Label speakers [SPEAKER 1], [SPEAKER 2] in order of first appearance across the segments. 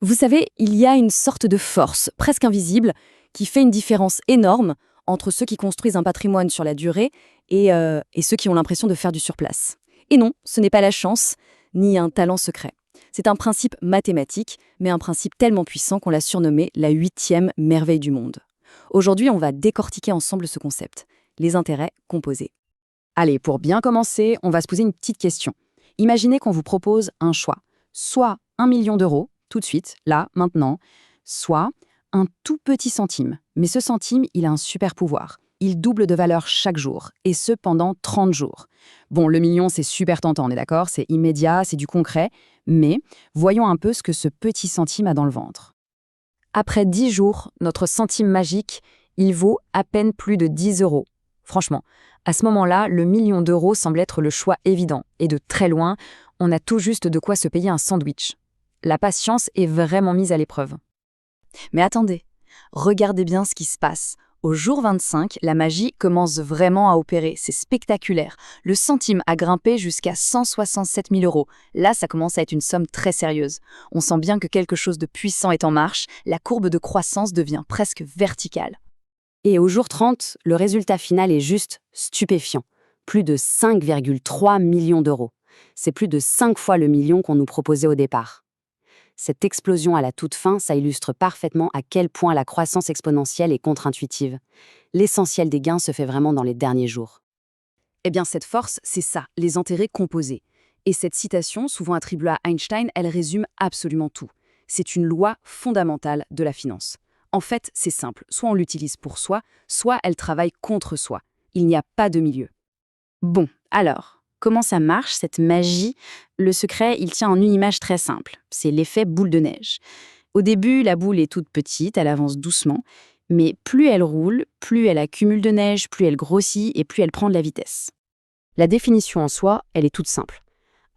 [SPEAKER 1] Vous savez, il y a une sorte de force, presque invisible, qui fait une différence énorme entre ceux qui construisent un patrimoine sur la durée et ceux qui ont l'impression de faire du surplace. Et non, ce n'est pas la chance, ni un talent secret. C'est un principe mathématique, mais un principe tellement puissant qu'on l'a surnommé la huitième merveille du monde. Aujourd'hui, on va décortiquer ensemble ce concept, les intérêts composés. Allez, pour bien commencer, on va se poser une petite question. Imaginez qu'on vous propose un choix, soit 1 million d'euros, tout de suite, là, maintenant, soit un tout petit centime. Mais ce centime, il a un super pouvoir. Il double de valeur chaque jour, et ce pendant 30 jours. Bon, le million, c'est super tentant, on est d'accord, c'est immédiat, c'est du concret, mais voyons un peu ce que ce petit centime a dans le ventre. Après 10 jours, notre centime magique, il vaut à peine plus de 10 euros. Franchement, à ce moment-là, le million d'euros semble être le choix évident, et de très loin, on a tout juste de quoi se payer un sandwich. La patience est vraiment mise à l'épreuve. Mais attendez, regardez bien ce qui se passe. Au jour 25, la magie commence vraiment à opérer, c'est spectaculaire. Le centime a grimpé jusqu'à 167 000 euros. Là, ça commence à être une somme très sérieuse. On sent bien que quelque chose de puissant est en marche, la courbe de croissance devient presque verticale. Et au jour 30, le résultat final est juste stupéfiant. Plus de 5,3 millions d'euros. C'est plus de 5 fois le million qu'on nous proposait au départ. Cette explosion à la toute fin, ça illustre parfaitement à quel point la croissance exponentielle est contre-intuitive. L'essentiel des gains se fait vraiment dans les derniers jours. Eh bien, cette force, c'est ça, les intérêts composés. Et cette citation, souvent attribuée à Einstein, elle résume absolument tout. C'est une loi fondamentale de la finance. En fait, c'est simple, soit on l'utilise pour soi, soit elle travaille contre soi. Il n'y a pas de milieu. Bon, alors, comment ça marche, cette magie? Le secret, il tient en une image très simple. C'est l'effet boule de neige. Au début, la boule est toute petite, elle avance doucement, mais plus elle roule, plus elle accumule de neige, plus elle grossit et plus elle prend de la vitesse. La définition en soi, elle est toute simple.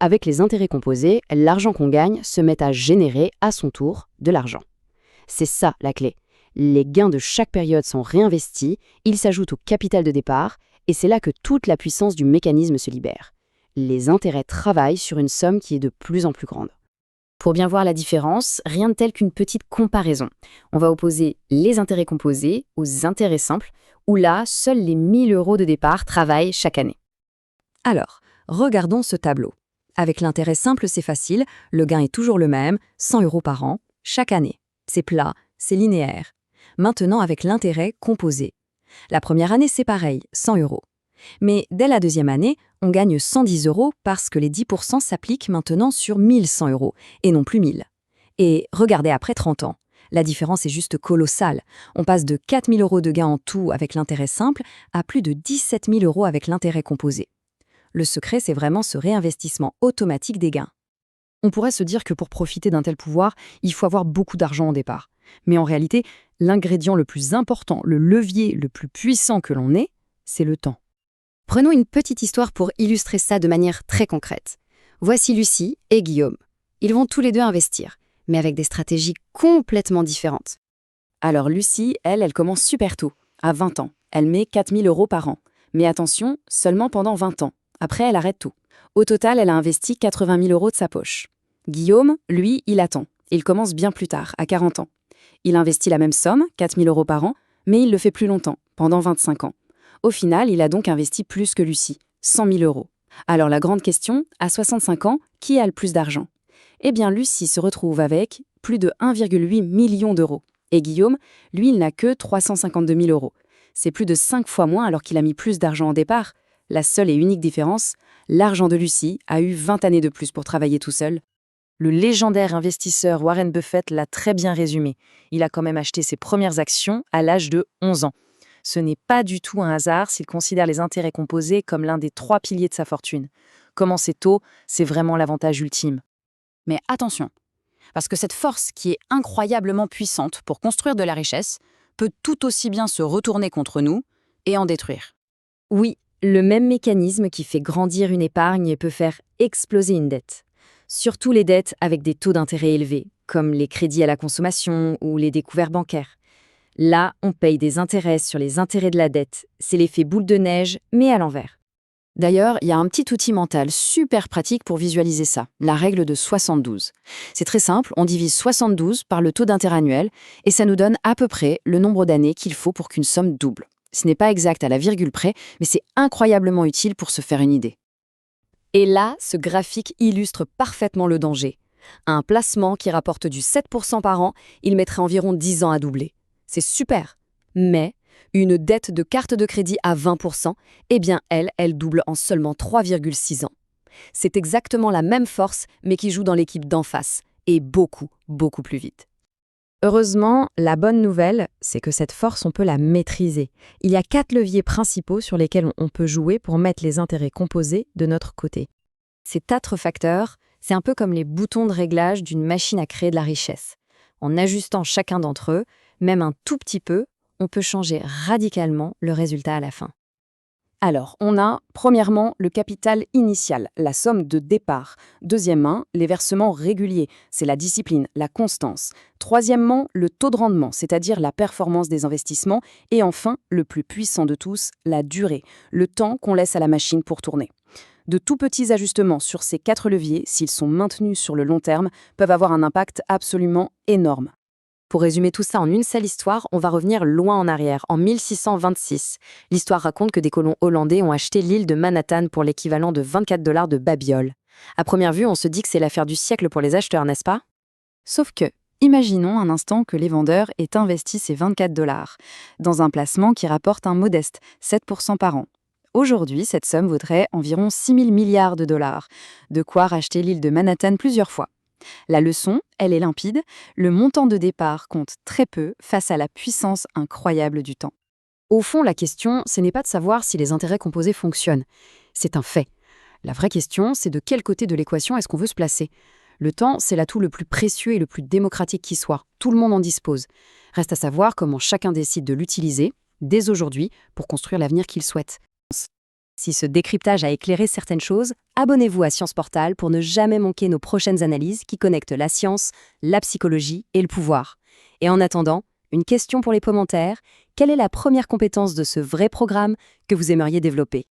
[SPEAKER 1] Avec les intérêts composés, l'argent qu'on gagne se met à générer, à son tour, de l'argent. C'est ça la clé. Les gains de chaque période sont réinvestis, ils s'ajoutent au capital de départ, et c'est là que toute la puissance du mécanisme se libère. Les intérêts travaillent sur une somme qui est de plus en plus grande. Pour bien voir la différence, rien de tel qu'une petite comparaison. On va opposer les intérêts composés aux intérêts simples, où là, seuls les 1000 euros de départ travaillent chaque année. Alors, regardons ce tableau. Avec l'intérêt simple, c'est facile, le gain est toujours le même, 100 euros par an, chaque année. C'est plat, c'est linéaire. Maintenant, avec l'intérêt composé. La première année, c'est pareil, 100 euros. Mais dès la deuxième année, on gagne 110 euros parce que les 10% s'appliquent maintenant sur 1100 euros et non plus 1000. Et regardez après 30 ans. La différence est juste colossale. On passe de 4000 euros de gain en tout avec l'intérêt simple à plus de 17 000 euros avec l'intérêt composé. Le secret, c'est vraiment ce réinvestissement automatique des gains. On pourrait se dire que pour profiter d'un tel pouvoir, il faut avoir beaucoup d'argent au départ. Mais en réalité, l'ingrédient le plus important, le levier le plus puissant que l'on ait, c'est le temps. Prenons une petite histoire pour illustrer ça de manière très concrète. Voici Lucie et Guillaume. Ils vont tous les deux investir, mais avec des stratégies complètement différentes. Alors Lucie, elle commence super tôt, à 20 ans. Elle met 4000 euros par an. Mais attention, seulement pendant 20 ans. Après, elle arrête tout. Au total, elle a investi 80 000 euros de sa poche. Guillaume, lui, il attend. Il commence bien plus tard, à 40 ans. Il investit la même somme, 4000 euros par an, mais il le fait plus longtemps, pendant 25 ans. Au final, il a donc investi plus que Lucie, 100 000 euros. Alors la grande question, à 65 ans, qui a le plus d'argent? Eh bien, Lucie se retrouve avec plus de 1,8 million d'euros. Et Guillaume, lui, il n'a que 352 000 euros. C'est plus de 5 fois moins alors qu'il a mis plus d'argent au départ. La seule et unique différence, l'argent de Lucie a eu 20 années de plus pour travailler tout seul. Le légendaire investisseur Warren Buffett l'a très bien résumé. Il a quand même acheté ses premières actions à l'âge de 11 ans. Ce n'est pas du tout un hasard s'il considère les intérêts composés comme l'un des 3 piliers de sa fortune. Commencer tôt, c'est vraiment l'avantage ultime. Mais attention, parce que cette force qui est incroyablement puissante pour construire de la richesse peut tout aussi bien se retourner contre nous et en détruire. Oui, le même mécanisme qui fait grandir une épargne peut faire exploser une dette. Surtout les dettes avec des taux d'intérêt élevés, comme les crédits à la consommation ou les découverts bancaires. Là, on paye des intérêts sur les intérêts de la dette. C'est l'effet boule de neige, mais à l'envers. D'ailleurs, il y a un petit outil mental super pratique pour visualiser ça, la règle de 72. C'est très simple, on divise 72 par le taux d'intérêt annuel et ça nous donne à peu près le nombre d'années qu'il faut pour qu'une somme double. Ce n'est pas exact à la virgule près, mais c'est incroyablement utile pour se faire une idée. Et là, ce graphique illustre parfaitement le danger. Un placement qui rapporte du 7% par an, il mettrait environ 10 ans à doubler. C'est super. Mais une dette de carte de crédit à 20%, eh bien elle double en seulement 3,6 ans. C'est exactement la même force, mais qui joue dans l'équipe d'en face, et beaucoup, beaucoup plus vite. Heureusement, la bonne nouvelle, c'est que cette force, on peut la maîtriser. Il y a 4 leviers principaux sur lesquels on peut jouer pour mettre les intérêts composés de notre côté. Ces 4 facteurs, c'est un peu comme les boutons de réglage d'une machine à créer de la richesse. En ajustant chacun d'entre eux, même un tout petit peu, on peut changer radicalement le résultat à la fin. Alors, on a, premièrement, le capital initial, la somme de départ. Deuxièmement, les versements réguliers, c'est la discipline, la constance. Troisièmement, le taux de rendement, c'est-à-dire la performance des investissements. Et enfin, le plus puissant de tous, la durée, le temps qu'on laisse à la machine pour tourner. De tout petits ajustements sur ces 4 leviers, s'ils sont maintenus sur le long terme, peuvent avoir un impact absolument énorme. Pour résumer tout ça en une seule histoire, on va revenir loin en arrière, en 1626. L'histoire raconte que des colons hollandais ont acheté l'île de Manhattan pour l'équivalent de 24 $ de babiole. À première vue, on se dit que c'est l'affaire du siècle pour les acheteurs, n'est-ce pas? Sauf que, imaginons un instant que les vendeurs aient investi ces 24 $ dans un placement qui rapporte un modeste 7% par an. Aujourd'hui, cette somme vaudrait environ 6 000 milliards de dollars, de quoi racheter l'île de Manhattan plusieurs fois. La leçon, elle est limpide, le montant de départ compte très peu face à la puissance incroyable du temps. Au fond, la question, ce n'est pas de savoir si les intérêts composés fonctionnent. C'est un fait. La vraie question, c'est de quel côté de l'équation est-ce qu'on veut se placer. Le temps, c'est l'atout le plus précieux et le plus démocratique qui soit. Tout le monde en dispose. Reste à savoir comment chacun décide de l'utiliser, dès aujourd'hui, pour construire l'avenir qu'il souhaite. Si ce décryptage a éclairé certaines choses, abonnez-vous à Science Portal pour ne jamais manquer nos prochaines analyses qui connectent la science, la psychologie et le pouvoir. Et en attendant, une question pour les commentaires, quelle est la première compétence de ce vrai programme que vous aimeriez développer ?